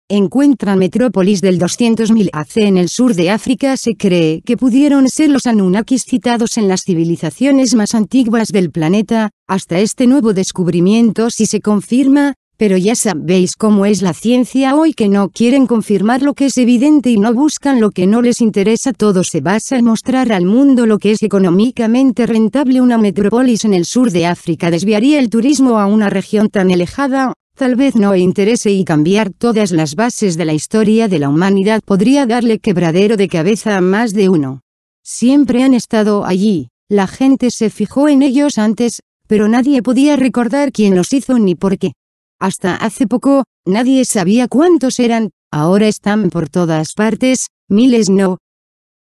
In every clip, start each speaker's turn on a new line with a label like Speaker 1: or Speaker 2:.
Speaker 1: encuentran metrópolis del 200.000 AC en el sur de África. Se cree que pudieron ser los Anunnakis citados en las civilizaciones más antiguas del planeta, hasta este nuevo descubrimiento si se confirma, pero ya sabéis cómo es la ciencia hoy, que no quieren confirmar lo que es evidente y no buscan lo que no les interesa. Todo se basa en mostrar al mundo lo que es económicamente rentable. Una metrópolis en el sur de África desviaría el turismo a una región tan alejada. Tal vez no interese, y cambiar todas las bases de la historia de la humanidad podría darle quebradero de cabeza a más de uno. Siempre han estado allí, la gente se fijó en ellos antes, pero nadie podía recordar quién los hizo ni por qué. Hasta hace poco, nadie sabía cuántos eran. Ahora están por todas partes, miles no,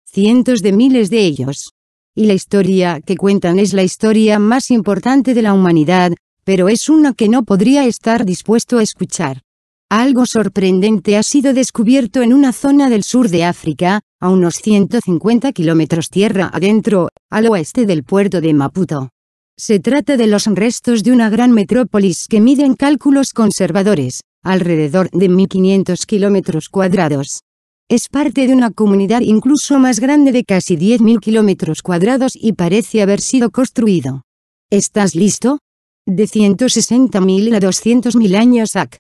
Speaker 1: cientos de miles de ellos. Y la historia que cuentan es la historia más importante de la humanidad, pero es una que no podría estar dispuesto a escuchar. Algo sorprendente ha sido descubierto en una zona del sur de África, a unos 150 kilómetros tierra adentro, al oeste del puerto de Maputo. Se trata de los restos de una gran metrópolis que miden cálculos conservadores, alrededor de 1.500 kilómetros cuadrados. Es parte de una comunidad incluso más grande de casi 10.000 kilómetros cuadrados y parece haber sido construido. ¿Estás listo? De 160.000 a 200.000 años AC.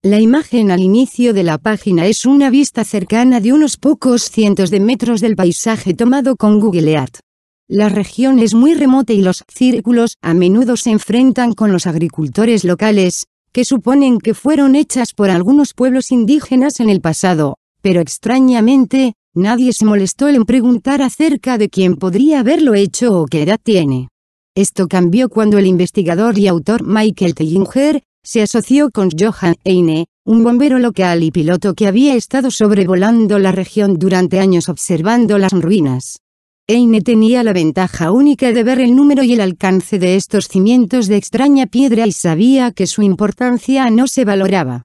Speaker 1: La imagen al inicio de la página es una vista cercana de unos pocos cientos de metros del paisaje tomado con Google Earth. La región es muy remota y los círculos a menudo se enfrentan con los agricultores locales, que suponen que fueron hechas por algunos pueblos indígenas en el pasado, pero extrañamente, nadie se molestó en preguntar acerca de quién podría haberlo hecho o qué edad tiene. Esto cambió cuando el investigador y autor Michael Tellinger se asoció con Johan Eine, un bombero local y piloto que había estado sobrevolando la región durante años observando las ruinas. Eine tenía la ventaja única de ver el número y el alcance de estos cimientos de extraña piedra y sabía que su importancia no se valoraba.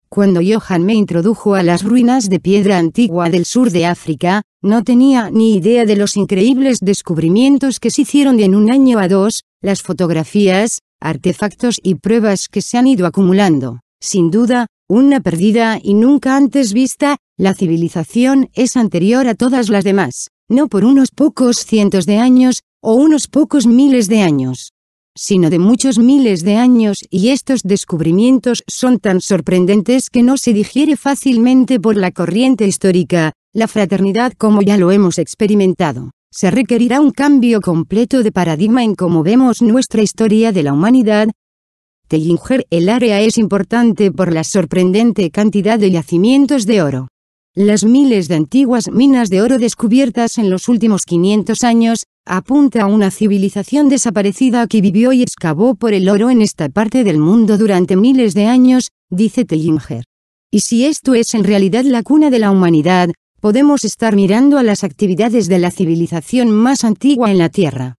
Speaker 1: Cuando Johan me introdujo a las ruinas de piedra antigua del sur de África, no tenía ni idea de los increíbles descubrimientos que se hicieron de en un año a dos, las fotografías, artefactos y pruebas que se han ido acumulando. Sin duda, una perdida y nunca antes vista, la civilización es anterior a todas las demás, no por unos pocos cientos de años, o unos pocos miles de años, sino de muchos miles de años, y estos descubrimientos son tan sorprendentes que no se digiere fácilmente por la corriente histórica, la fraternidad como ya lo hemos experimentado. Se requerirá un cambio completo de paradigma en cómo vemos nuestra historia de la humanidad. Tellinger: el área es importante por la sorprendente cantidad de yacimientos de oro. Las miles de antiguas minas de oro descubiertas en los últimos 500 años, apunta a una civilización desaparecida que vivió y excavó por el oro en esta parte del mundo durante miles de años, dice Tellinger. Y si esto es en realidad la cuna de la humanidad, podemos estar mirando a las actividades de la civilización más antigua en la Tierra.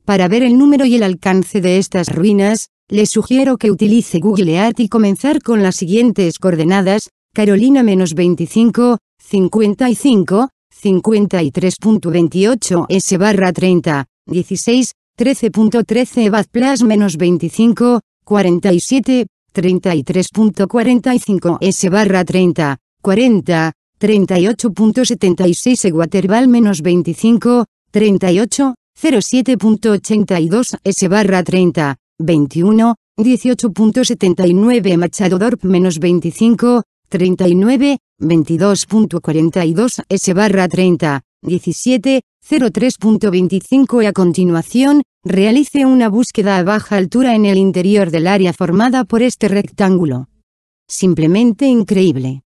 Speaker 1: Para ver el número y el alcance de estas ruinas, le sugiero que utilice Google Earth y comenzar con las siguientes coordenadas: Carolina -25, 55, 53.28 S/30, 16, 13.13 Bad Plus -25, 47, 33.45 S/30, 40, 38.76 Waterval -25, 38, 07.82 S/30, 21, 18.79 Machado Dorp -25, 39, 22.42 S/30, 17, 03.25 y a continuación, realice una búsqueda a baja altura en el interior del área formada por este rectángulo. Simplemente increíble.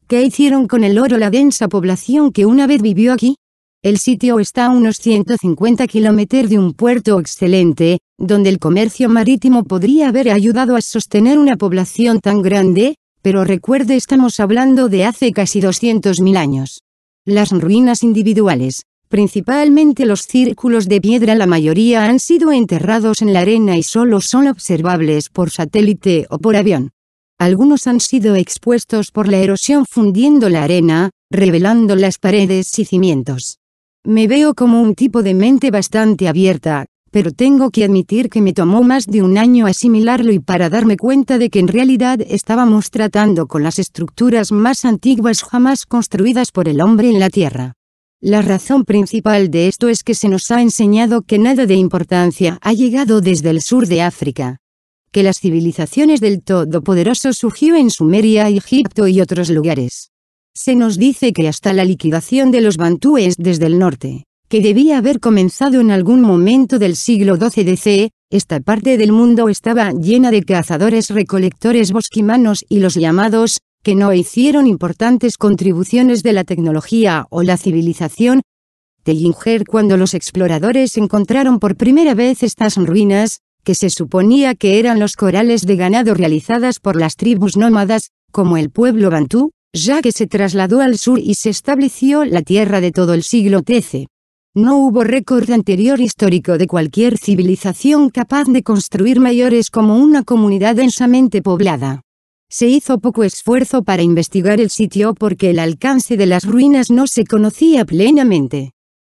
Speaker 1: ¿Qué hicieron con el oro la densa población que una vez vivió aquí? El sitio está a unos 150 kilómetros de un puerto excelente, donde el comercio marítimo podría haber ayudado a sostener una población tan grande, pero recuerde, estamos hablando de hace casi 200.000 años. Las ruinas individuales, principalmente los círculos de piedra, la mayoría han sido enterrados en la arena y solo son observables por satélite o por avión. Algunos han sido expuestos por la erosión fundiendo la arena, revelando las paredes y cimientos. Me veo como un tipo de mente bastante abierta, pero tengo que admitir que me tomó más de un año asimilarlo y para darme cuenta de que en realidad estábamos tratando con las estructuras más antiguas jamás construidas por el hombre en la Tierra. La razón principal de esto es que se nos ha enseñado que nada de importancia ha llegado desde el sur de África. Que las civilizaciones del Todopoderoso surgió en Sumeria, Egipto y otros lugares. Se nos dice que hasta la liquidación de los bantúes desde el norte, que debía haber comenzado en algún momento del siglo XII DC, esta parte del mundo estaba llena de cazadores-recolectores bosquimanos y los llamados, que no hicieron importantes contribuciones de la tecnología o la civilización. Tellinger, cuando los exploradores encontraron por primera vez estas ruinas, que se suponía que eran los corrales de ganado realizadas por las tribus nómadas, como el pueblo bantú, ya que se trasladó al sur y se estableció la tierra de todo el siglo XIII. No hubo récord anterior histórico de cualquier civilización capaz de construir mayores como una comunidad densamente poblada. Se hizo poco esfuerzo para investigar el sitio porque el alcance de las ruinas no se conocía plenamente.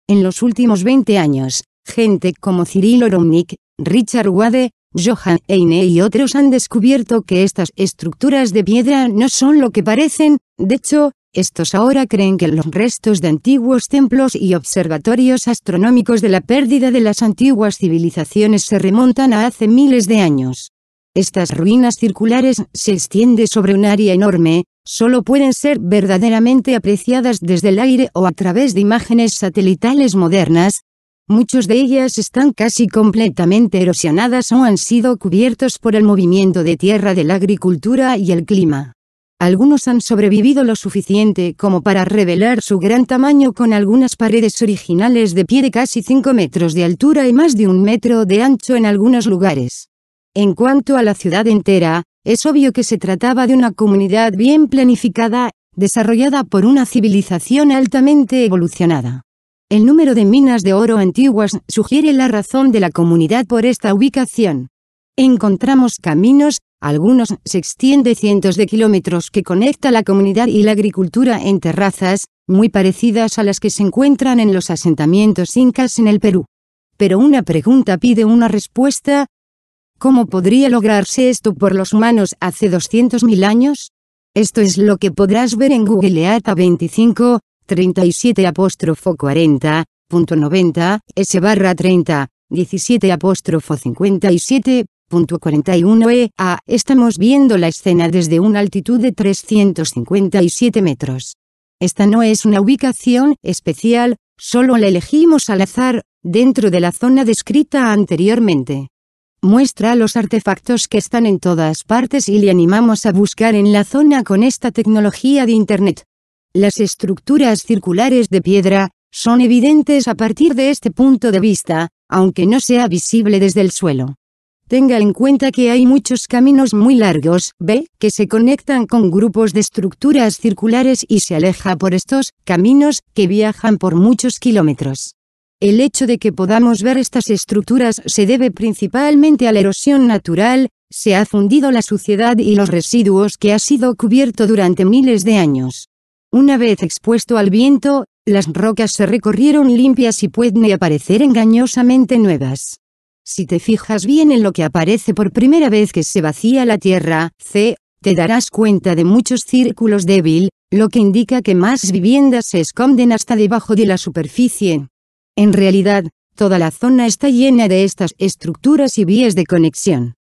Speaker 1: En los últimos 20 años, gente como Cyril Oromnik, Richard Wade, Johann Heine y otros han descubierto que estas estructuras de piedra no son lo que parecen. De hecho, estos ahora creen que los restos de antiguos templos y observatorios astronómicos de la pérdida de las antiguas civilizaciones se remontan a hace miles de años. Estas ruinas circulares se extienden sobre un área enorme, solo pueden ser verdaderamente apreciadas desde el aire o a través de imágenes satelitales modernas. Muchas de ellas están casi completamente erosionadas o han sido cubiertos por el movimiento de tierra de la agricultura y el clima. Algunos han sobrevivido lo suficiente como para revelar su gran tamaño con algunas paredes originales de pie de casi 5 metros de altura y más de 1 metro de ancho en algunos lugares. En cuanto a la ciudad entera, es obvio que se trataba de una comunidad bien planificada, desarrollada por una civilización altamente evolucionada. El número de minas de oro antiguas sugiere la razón de la comunidad por esta ubicación. Encontramos caminos, algunos se extienden cientos de kilómetros que conecta la comunidad y la agricultura en terrazas, muy parecidas a las que se encuentran en los asentamientos incas en el Perú. Pero una pregunta pide una respuesta. ¿Cómo podría lograrse esto por los humanos hace 200.000 años? Esto es lo que podrás ver en Google Earth a 25, 37'40.90, S/30, 17'57.41 EA. Estamos viendo la escena desde una altitud de 357 metros. Esta no es una ubicación especial, solo la elegimos al azar, dentro de la zona descrita anteriormente. Muestra los artefactos que están en todas partes y le animamos a buscar en la zona con esta tecnología de Internet. Las estructuras circulares de piedra son evidentes a partir de este punto de vista, aunque no sea visible desde el suelo. Tenga en cuenta que hay muchos caminos muy largos, que se conectan con grupos de estructuras circulares y se aleja por estos caminos, que viajan por muchos kilómetros. El hecho de que podamos ver estas estructuras se debe principalmente a la erosión natural, se ha fundido la suciedad y los residuos que ha sido cubierto durante miles de años. Una vez expuesto al viento, las rocas se recorrieron limpias y pueden aparecer engañosamente nuevas. Si te fijas bien en lo que aparece por primera vez que se vacía la tierra, te darás cuenta de muchos círculos débiles, lo que indica que más viviendas se esconden hasta debajo de la superficie. En realidad, toda la zona está llena de estas estructuras y vías de conexión.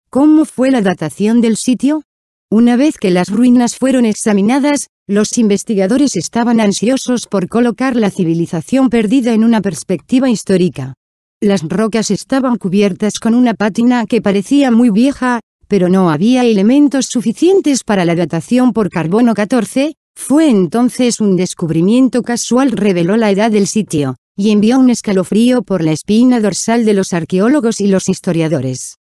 Speaker 1: ¿Cómo fue la datación del sitio? Una vez que las ruinas fueron examinadas, los investigadores estaban ansiosos por colocar la civilización perdida en una perspectiva histórica. Las rocas estaban cubiertas con una pátina que parecía muy vieja, pero no había elementos suficientes para la datación por carbono 14. Fue entonces un descubrimiento casual reveló la edad del sitio, y envió un escalofrío por la espina dorsal de los arqueólogos y los historiadores.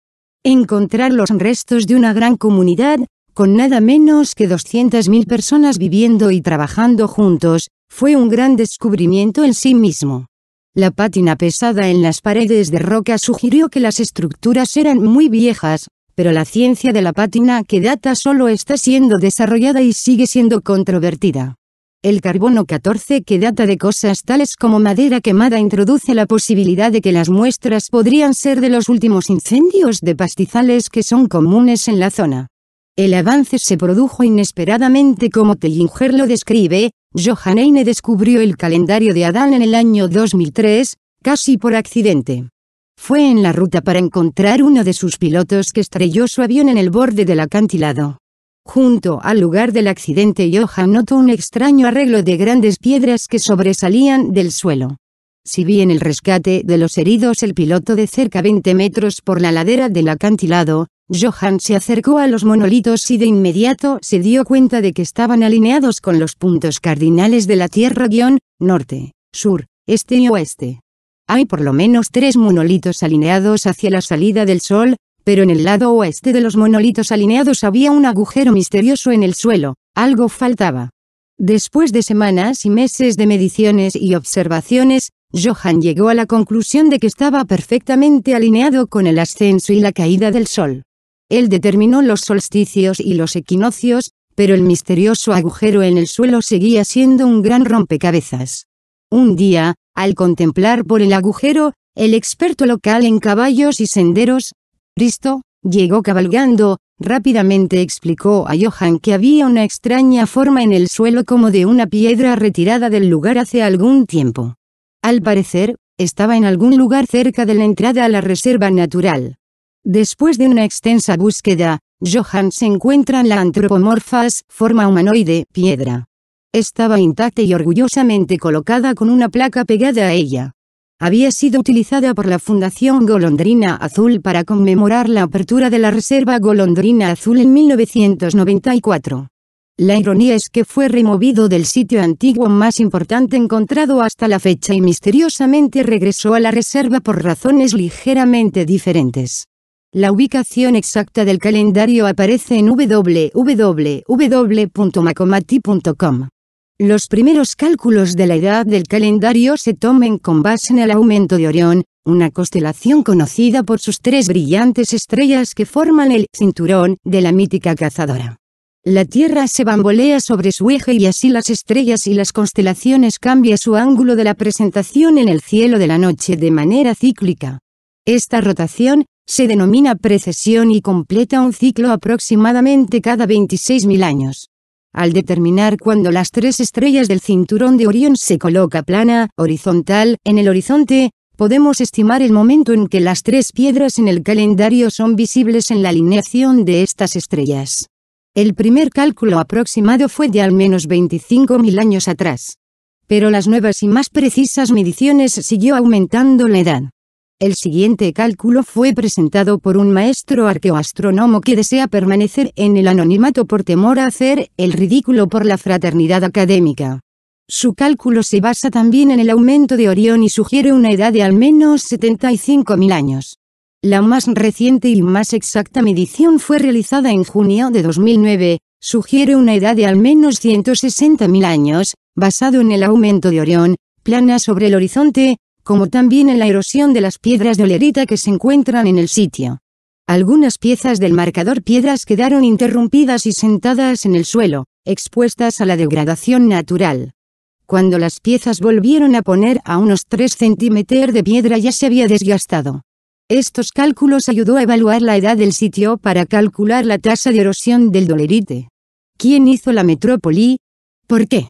Speaker 1: Encontrar los restos de una gran comunidad, con nada menos que 200.000 personas viviendo y trabajando juntos, fue un gran descubrimiento en sí mismo. La pátina pesada en las paredes de roca sugirió que las estructuras eran muy viejas, pero la ciencia de la pátina que data solo está siendo desarrollada y sigue siendo controvertida. El carbono 14, que data de cosas tales como madera quemada, introduce la posibilidad de que las muestras podrían ser de los últimos incendios de pastizales que son comunes en la zona. El avance se produjo inesperadamente, como Tellinger lo describe. Johann Heine descubrió el calendario de Adán en el año 2003, casi por accidente. Fue en la ruta para encontrar uno de sus pilotos que estrelló su avión en el borde del acantilado. Junto al lugar del accidente, Johann notó un extraño arreglo de grandes piedras que sobresalían del suelo. Si bien el rescate de los heridos, el piloto de cerca 20 metros por la ladera del acantilado, Johann se acercó a los monolitos y de inmediato se dio cuenta de que estaban alineados con los puntos cardinales de la Tierra: norte, sur, este y oeste. Hay por lo menos 3 monolitos alineados hacia la salida del Sol, pero en el lado oeste de los monolitos alineados había un agujero misterioso en el suelo. Algo faltaba. Después de semanas y meses de mediciones y observaciones, Johann llegó a la conclusión de que estaba perfectamente alineado con el ascenso y la caída del Sol. Él determinó los solsticios y los equinoccios, pero el misterioso agujero en el suelo seguía siendo un gran rompecabezas. Un día, al contemplar por el agujero, el experto local en caballos y senderos, Risto, llegó cabalgando. Rápidamente explicó a Johann que había una extraña forma en el suelo, como de una piedra retirada del lugar hace algún tiempo. Al parecer, estaba en algún lugar cerca de la entrada a la reserva natural. Después de una extensa búsqueda, Johann se encuentra en la antropomorphas, forma humanoide, piedra. Estaba intacta y orgullosamente colocada con una placa pegada a ella. Había sido utilizada por la Fundación Golondrina Azul para conmemorar la apertura de la Reserva Golondrina Azul en 1994. La ironía es que fue removido del sitio antiguo más importante encontrado hasta la fecha y misteriosamente regresó a la reserva por razones ligeramente diferentes. La ubicación exacta del calendario aparece en www.macomati.com. Los primeros cálculos de la edad del calendario se toman con base en el aumento de Orión, una constelación conocida por sus 3 brillantes estrellas que forman el cinturón de la mítica cazadora. La Tierra se bambolea sobre su eje y así las estrellas y las constelaciones cambian su ángulo de la presentación en el cielo de la noche de manera cíclica. Esta rotación se denomina precesión y completa un ciclo aproximadamente cada 26.000 años. Al determinar cuándo las 3 estrellas del cinturón de Orión se coloca plana, horizontal, en el horizonte, podemos estimar el momento en que las 3 piedras en el calendario son visibles en la alineación de estas estrellas. El primer cálculo aproximado fue de al menos 25.000 años atrás. Pero las nuevas y más precisas mediciones siguió aumentando la edad. El siguiente cálculo fue presentado por un maestro arqueoastrónomo que desea permanecer en el anonimato por temor a hacer el ridículo por la fraternidad académica. Su cálculo se basa también en el aumento de Orión y sugiere una edad de al menos 75.000 años. La más reciente y más exacta medición fue realizada en junio de 2009, sugiere una edad de al menos 160.000 años, basado en el aumento de Orión, plana sobre el horizonte, como también en la erosión de las piedras de olerita que se encuentran en el sitio. Algunas piezas del marcador piedras quedaron interrumpidas y sentadas en el suelo, expuestas a la degradación natural. Cuando las piezas volvieron a poner a unos 3 centímetros de piedra ya se había desgastado. Estos cálculos ayudó a evaluar la edad del sitio para calcular la tasa de erosión del dolerite. ¿Quién hizo la metrópoli? ¿Por qué?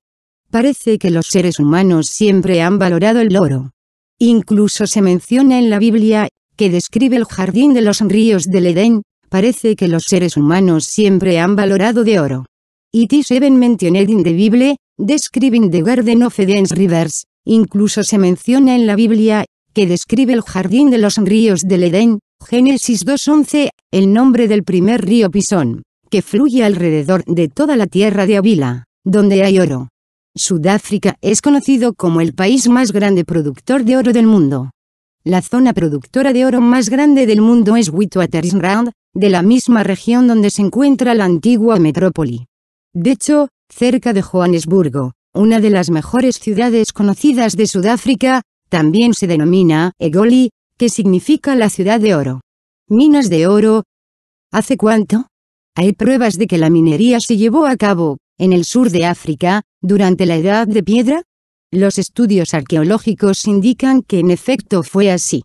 Speaker 1: Parece que los seres humanos siempre han valorado el oro. Incluso se menciona en la Biblia, que describe el jardín de los ríos del Edén, parece que los seres humanos siempre han valorado de oro. It is even mentioned in the Bible, describing the Garden of Eden's rivers, incluso se menciona en la Biblia, que describe el jardín de los ríos del Edén, Génesis 2:11, el nombre del primer río Pisón, que fluye alrededor de toda la tierra de Avila, donde hay oro. Sudáfrica es conocido como el país más grande productor de oro del mundo. La zona productora de oro más grande del mundo es Witwatersrand, de la misma región donde se encuentra la antigua metrópoli. De hecho, cerca de Johannesburgo, una de las mejores ciudades conocidas de Sudáfrica, también se denomina Egoli, que significa la ciudad de oro. Minas de oro. ¿Hace cuánto? Hay pruebas de que la minería se llevó a cabo, en el sur de África, durante la Edad de Piedra? Los estudios arqueológicos indican que en efecto fue así.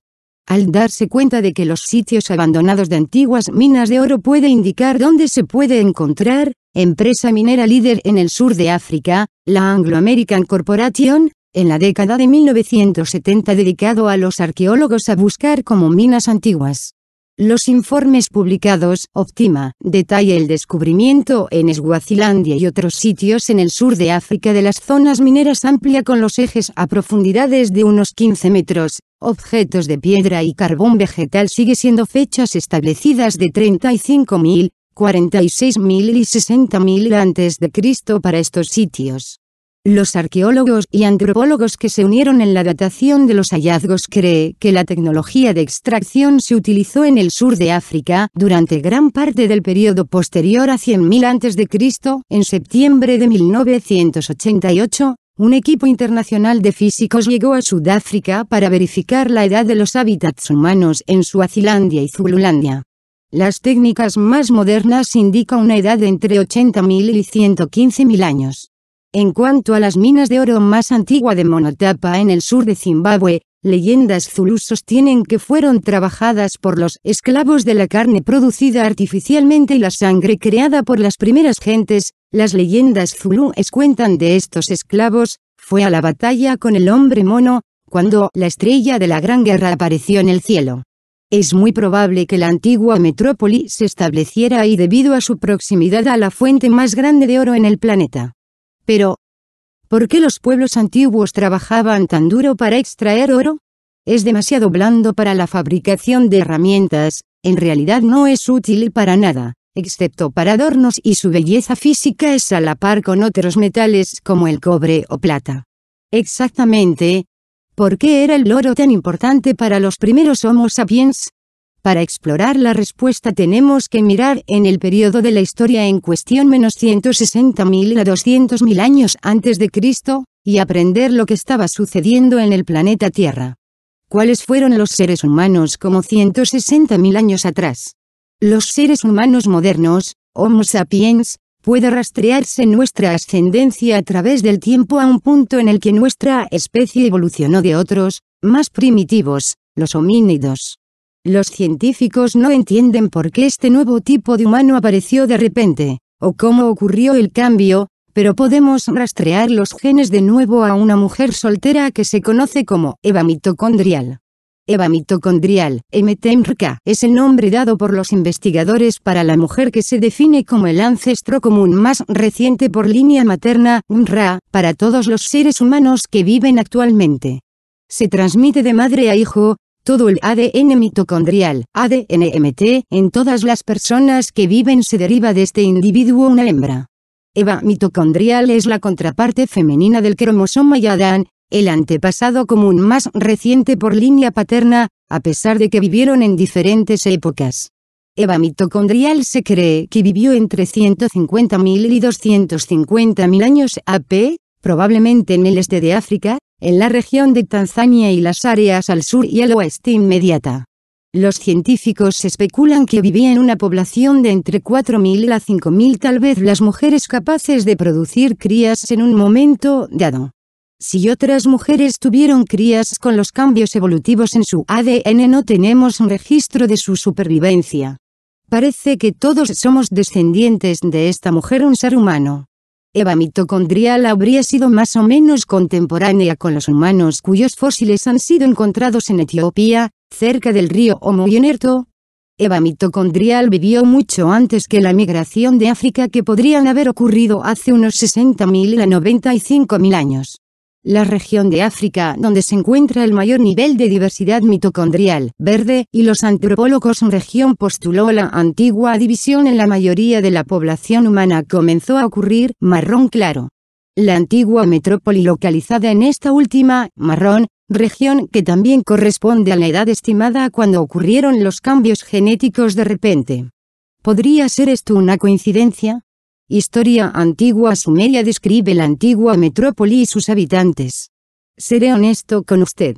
Speaker 1: Al darse cuenta de que los sitios abandonados de antiguas minas de oro puede indicar dónde se puede encontrar, empresa minera líder en el sur de África, la Anglo American Corporation, en la década de 1970 dedicado a los arqueólogos a buscar como minas antiguas. Los informes publicados, Optima, detalla el descubrimiento en Swazilandia y otros sitios en el sur de África de las zonas mineras amplia con los ejes a profundidades de unos 15 metros, objetos de piedra y carbón vegetal sigue siendo fechas establecidas de 35.000, 46.000 y 60.000 a.C. para estos sitios. Los arqueólogos y antropólogos que se unieron en la datación de los hallazgos creen que la tecnología de extracción se utilizó en el sur de África durante gran parte del periodo posterior a 100.000 a.C. En septiembre de 1988, un equipo internacional de físicos llegó a Sudáfrica para verificar la edad de los hábitats humanos en Swazilandia y Zululandia. Las técnicas más modernas indican una edad de entre 80.000 y 115.000 años. En cuanto a las minas de oro más antigua de Monotapa en el sur de Zimbabue, leyendas zulús sostienen que fueron trabajadas por los esclavos de la carne producida artificialmente y la sangre creada por las primeras gentes. Las leyendas zulúes cuentan de estos esclavos, fue a la batalla con el hombre mono, cuando la estrella de la Gran Guerra apareció en el cielo. Es muy probable que la antigua metrópoli se estableciera ahí debido a su proximidad a la fuente más grande de oro en el planeta. Pero, ¿por qué los pueblos antiguos trabajaban tan duro para extraer oro? Es demasiado blando para la fabricación de herramientas, en realidad no es útil para nada, excepto para adornos y su belleza física es a la par con otros metales como el cobre o plata. Exactamente, ¿por qué era el oro tan importante para los primeros Homo sapiens? Para explorar la respuesta tenemos que mirar en el periodo de la historia en cuestión menos 160.000 a 200.000 años antes de Cristo, y aprender lo que estaba sucediendo en el planeta Tierra. ¿Cuáles fueron los seres humanos como 160.000 años atrás? Los seres humanos modernos, Homo sapiens, puede rastrearse nuestra ascendencia a través del tiempo a un punto en el que nuestra especie evolucionó de otros, más primitivos, los homínidos. Los científicos no entienden por qué este nuevo tipo de humano apareció de repente, o cómo ocurrió el cambio, pero podemos rastrear los genes de nuevo a una mujer soltera que se conoce como Eva mitocondrial. Eva mitocondrial, MTMRK, es el nombre dado por los investigadores para la mujer que se define como el ancestro común más reciente por línea materna, UNRWA, para todos los seres humanos que viven actualmente. Se transmite de madre a hijo. Todo el ADN mitocondrial, ADN-MT, en todas las personas que viven se deriva de este individuo una hembra. Eva mitocondrial es la contraparte femenina del cromosoma y Adán, el antepasado común más reciente por línea paterna, a pesar de que vivieron en diferentes épocas. Eva mitocondrial se cree que vivió entre 150.000 y 250.000 años AP, probablemente en el este de África, en la región de Tanzania y las áreas al sur y al oeste inmediata. Los científicos especulan que vivía en una población de entre 4.000 a 5.000 tal vez las mujeres capaces de producir crías en un momento dado. Si otras mujeres tuvieron crías con los cambios evolutivos en su ADN no tenemos un registro de su supervivencia. Parece que todos somos descendientes de esta mujer, un ser humano. Eva mitocondrial habría sido más o menos contemporánea con los humanos cuyos fósiles han sido encontrados en Etiopía, cerca del río Omo-Onerto. Eva mitocondrial vivió mucho antes que la migración de África que podrían haber ocurrido hace unos 60.000 a 95.000 años. La región de África donde se encuentra el mayor nivel de diversidad mitocondrial, verde, y los antropólogos en región postuló la antigua división en la mayoría de la población humana comenzó a ocurrir, marrón claro. La antigua metrópoli localizada en esta última, marrón, región que también corresponde a la edad estimada cuando ocurrieron los cambios genéticos de repente. ¿Podría ser esto una coincidencia? Historia antigua sumeria describe la antigua metrópoli y sus habitantes. Seré honesto con usted.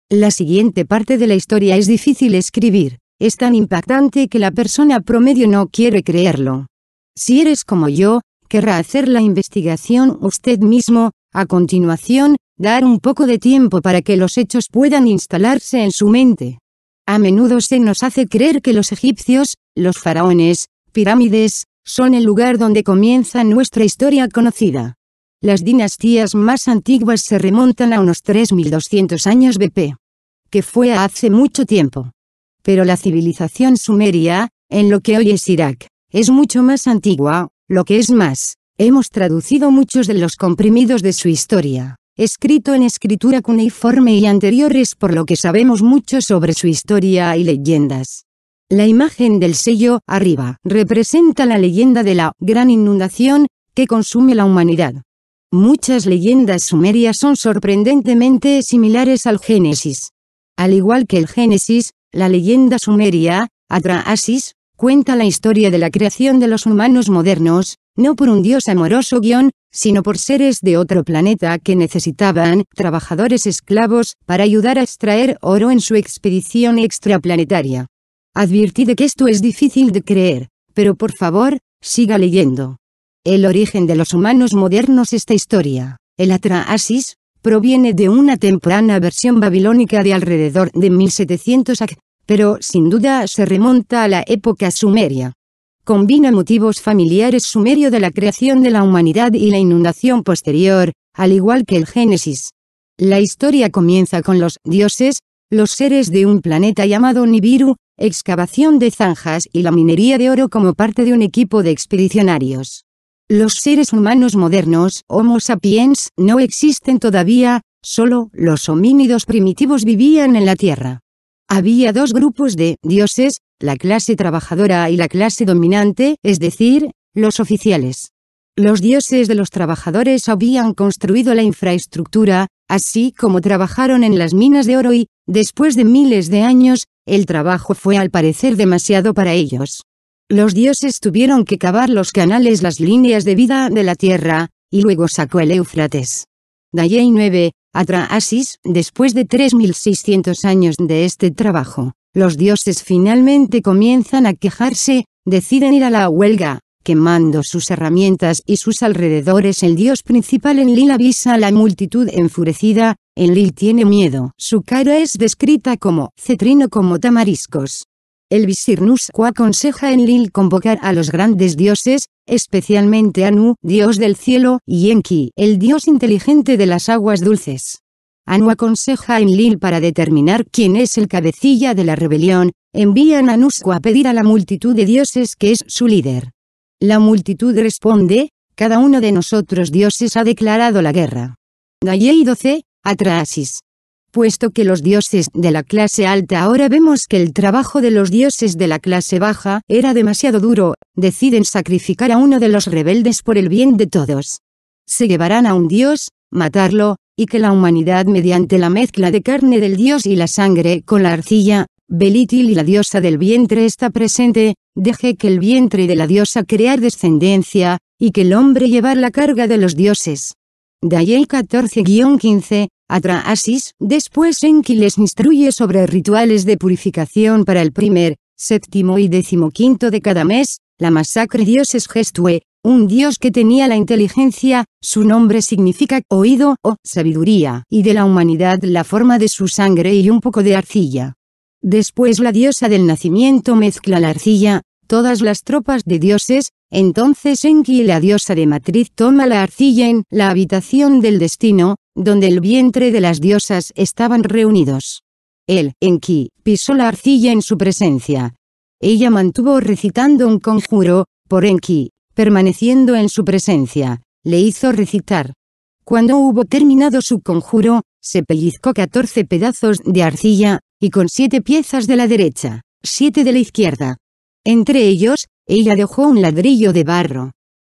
Speaker 1: La siguiente parte de la historia es difícil escribir, es tan impactante que la persona promedio no quiere creerlo. Si eres como yo, querrá hacer la investigación usted mismo. A continuación, dar un poco de tiempo para que los hechos puedan instalarse en su mente. A menudo se nos hace creer que los egipcios, los faraones, pirámides, son el lugar donde comienza nuestra historia conocida. Las dinastías más antiguas se remontan a unos 3200 años BP, que fue hace mucho tiempo. Pero la civilización sumeria, en lo que hoy es Irak, es mucho más antigua. Lo que es más, hemos traducido muchos de los comprimidos de su historia, escrito en escritura cuneiforme y anteriores, por lo que sabemos mucho sobre su historia y leyendas. La imagen del sello arriba representa la leyenda de la gran inundación que consume la humanidad. Muchas leyendas sumerias son sorprendentemente similares al Génesis. Al igual que el Génesis, la leyenda sumeria, Atrahasis, cuenta la historia de la creación de los humanos modernos, no por un dios amoroso sino por seres de otro planeta que necesitaban trabajadores esclavos para ayudar a extraer oro en su expedición extraplanetaria. Advertí de que esto es difícil de creer, pero por favor, siga leyendo. El origen de los humanos modernos. Esta historia, el Atrahasis, proviene de una temprana versión babilónica de alrededor de 1700 AC, pero sin duda se remonta a la época sumeria. Combina motivos familiares sumerio de la creación de la humanidad y la inundación posterior, al igual que el Génesis. La historia comienza con los dioses, los seres de un planeta llamado Nibiru, excavación de zanjas y la minería de oro como parte de un equipo de expedicionarios. Los seres humanos modernos, Homo sapiens, no existen todavía, solo los homínidos primitivos vivían en la Tierra. Había dos grupos de dioses, la clase trabajadora y la clase dominante, es decir, los oficiales. Los dioses de los trabajadores habían construido la infraestructura, así como trabajaron en las minas de oro y, después de miles de años, el trabajo fue al parecer demasiado para ellos. Los dioses tuvieron que cavar los canales, las líneas de vida de la tierra, y luego sacó el Éufrates. Dayei 9, Atrahasis. Después de 3600 años de este trabajo, los dioses finalmente comienzan a quejarse, deciden ir a la huelga, quemando sus herramientas y sus alrededores. El dios principal Enlil avisa a la multitud enfurecida. Enlil tiene miedo. Su cara es descrita como cetrino, como tamariscos. El visir Nusku aconseja a Enlil convocar a los grandes dioses, especialmente Anu, dios del cielo, y Enki, el dios inteligente de las aguas dulces. Anu aconseja a Enlil para determinar quién es el cabecilla de la rebelión. Envían a Nusku a pedir a la multitud de dioses que es su líder. La multitud responde: cada uno de nosotros dioses ha declarado la guerra. Dayei 12, Atrahasis. Puesto que los dioses de la clase alta ahora vemos que el trabajo de los dioses de la clase baja era demasiado duro, deciden sacrificar a uno de los rebeldes por el bien de todos. Se llevarán a un dios, matarlo, y que la humanidad mediante la mezcla de carne del dios y la sangre con la arcilla, Belitil y la diosa del vientre está presente, deje que el vientre de la diosa crear descendencia, y que el hombre llevar la carga de los dioses. Dayei 14-15, Atrahasis. Después Enki les instruye sobre rituales de purificación para el primer, séptimo y 15 de cada mes. La masacre dioses Gestue, un dios que tenía la inteligencia, su nombre significa oído o sabiduría, y de la humanidad la forma de su sangre y un poco de arcilla. Después la diosa del nacimiento mezcla la arcilla, todas las tropas de dioses. Entonces Enki y la diosa de matriz toma la arcilla en la habitación del destino, donde el vientre de las diosas estaban reunidos. Él, Enki, pisó la arcilla en su presencia. Ella mantuvo recitando un conjuro, por Enki, permaneciendo en su presencia, le hizo recitar. Cuando hubo terminado su conjuro, se pellizcó 14 pedazos de arcilla, y con 7 piezas de la derecha, 7 de la izquierda. Entre ellos, ella dejó un ladrillo de barro.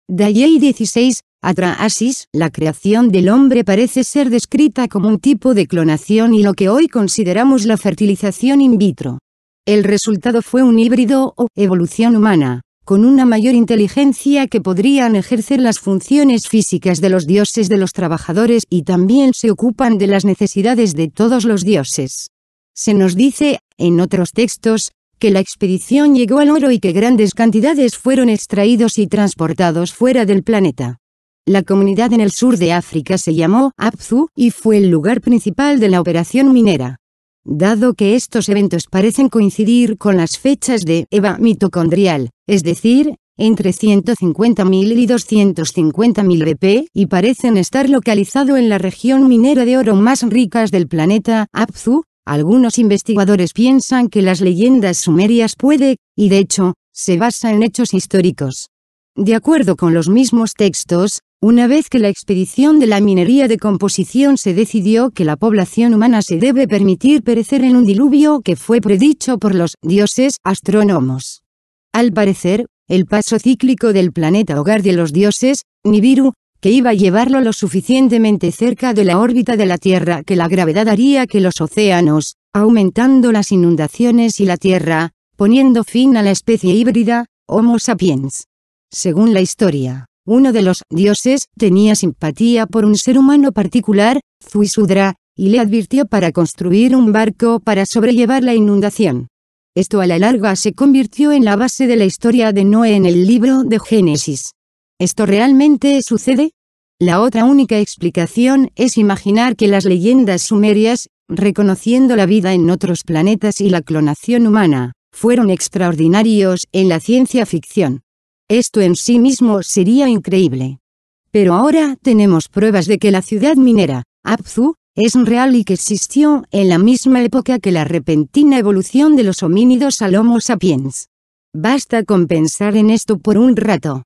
Speaker 1: Dayei 16, Atrahasis. La creación del hombre parece ser descrita como un tipo de clonación y lo que hoy consideramos la fertilización in vitro. El resultado fue un híbrido o evolución humana, con una mayor inteligencia que podrían ejercer las funciones físicas de los dioses de los trabajadores y también se ocupan de las necesidades de todos los dioses. Se nos dice, en otros textos, que la expedición llegó al oro y que grandes cantidades fueron extraídos y transportados fuera del planeta. La comunidad en el sur de África se llamó Abzu y fue el lugar principal de la operación minera. Dado que estos eventos parecen coincidir con las fechas de EVA mitocondrial, es decir, entre 150.000 y 250.000 BP, y parecen estar localizados en la región minera de oro más ricas del planeta, Abzu, algunos investigadores piensan que las leyendas sumerias y de hecho, se basa en hechos históricos. De acuerdo con los mismos textos, una vez que la expedición de la minería de composición se decidió que la población humana se debe permitir perecer en un diluvio que fue predicho por los dioses astrónomos. Al parecer, el paso cíclico del planeta hogar de los dioses, Nibiru, que iba a llevarlo lo suficientemente cerca de la órbita de la Tierra que la gravedad haría que los océanos, aumentando las inundaciones y la Tierra, poniendo fin a la especie híbrida, Homo sapiens. Según la historia, uno de los dioses tenía simpatía por un ser humano particular, Zuisudra, y le advirtió para construir un barco para sobrellevar la inundación. Esto a la larga se convirtió en la base de la historia de Noé en el libro de Génesis. ¿Esto realmente sucede? La otra única explicación es imaginar que las leyendas sumerias, reconociendo la vida en otros planetas y la clonación humana, fueron extraordinarios en la ciencia ficción. Esto en sí mismo sería increíble. Pero ahora tenemos pruebas de que la ciudad minera, Abzu, es real y que existió en la misma época que la repentina evolución de los homínidos al Homo sapiens. Basta con pensar en esto por un rato.